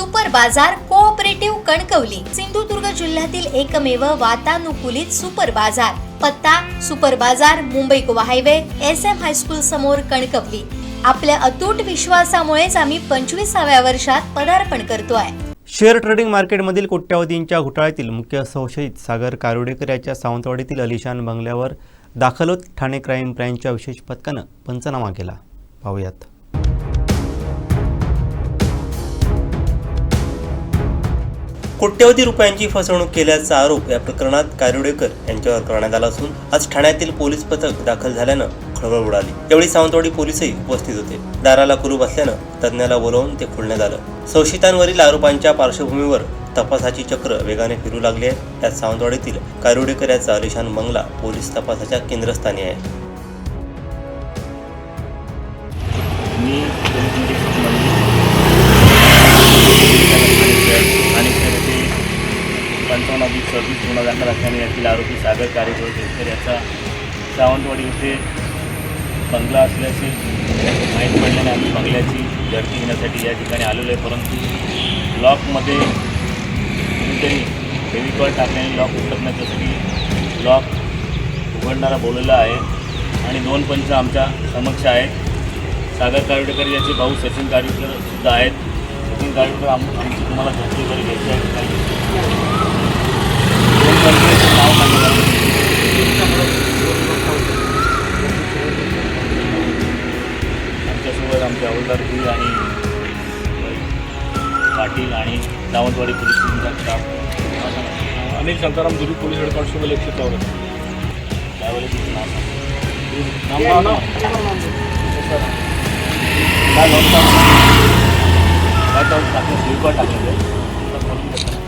Super बाजार cooperative Kankavli Sindhudurg जिल्ह्यातील एकमेव वातानुकूलित सुपर बाजार। पत्ता सुपर बाजार Mumbai Goa highway SM high school समोर कणकवली। आपल्या अतूट विश्वासामुळेच आम्ही 25व्या वर्षात पदार्पण करतोय। शेअर ट्रेडिंग मार्केटमधील कोट्यावधींच्या घोटाळ्यातील मुख्य संशयित सागर कारवडेकर याच्या सावंतवाडीतील अलिशान बंगल्यावर दाखल होत ठाणे क्राईम ब्रँचच्या विशेष पथकानं पंचनामा केला। पाहूयात। कोट्यवधी रुपयांची फसवणूक केल्याचा आरोप या प्रकरणात कारवडेकर यांच्यावर करण्यात आला असून आज ठाण्यातील पोलीस पथक दाखल झाल्यानं खळबळ उडाली। यावेळी सावंतवाडी पोलीसही उपस्थित होते। दाराला कुलूप असल्यानं तज्ञाला बोलावून ते खोलण्यात आलं। संशयितांवरील आरोपांच्या पार्श्वभूमीवर तपासाची चक्र वेगाने फिरू लागली आहे। त्यात सावंतवाडीतील कारवडेकर याचा अलिशान बंगला पोलीस तपासाच्या केंद्रस्थानी आहे। सर्विस गुन्हा दाखल असल्याने यातील आरोपी सागर कारवडेकर याचा सावंतवाडी येथे बंगला असल्याचे माहीत पडल्याने आम्ही बंगल्याची झडती घेण्यासाठी या ठिकाणी आलेलो आहे। परंतु लॉकमध्ये कुणीतरी फेविकॉल टाकल्याने लॉक उघडत नाही, त्यासाठी लॉक उघडणारा बोललेला आहे आणि 2 पंच आमच्या समक्ष आहेत। सागर कारवडेकर याचे भाऊ सचिन कारवडेकर सुद्धा आहेत। सचिन कारवडेकर आमची तुम्हाला झडती वगैरे घ्यायची आहे। आमच्यासोबत आमचे हवालदार आणि पाटील आणि सावंतवाडी पोलीस स्टेशनचा स्टाफ अनिल शांताराम दुरी पोलीस हेड कॉन्स्टेबल 114 त्यावेळेस टाकलं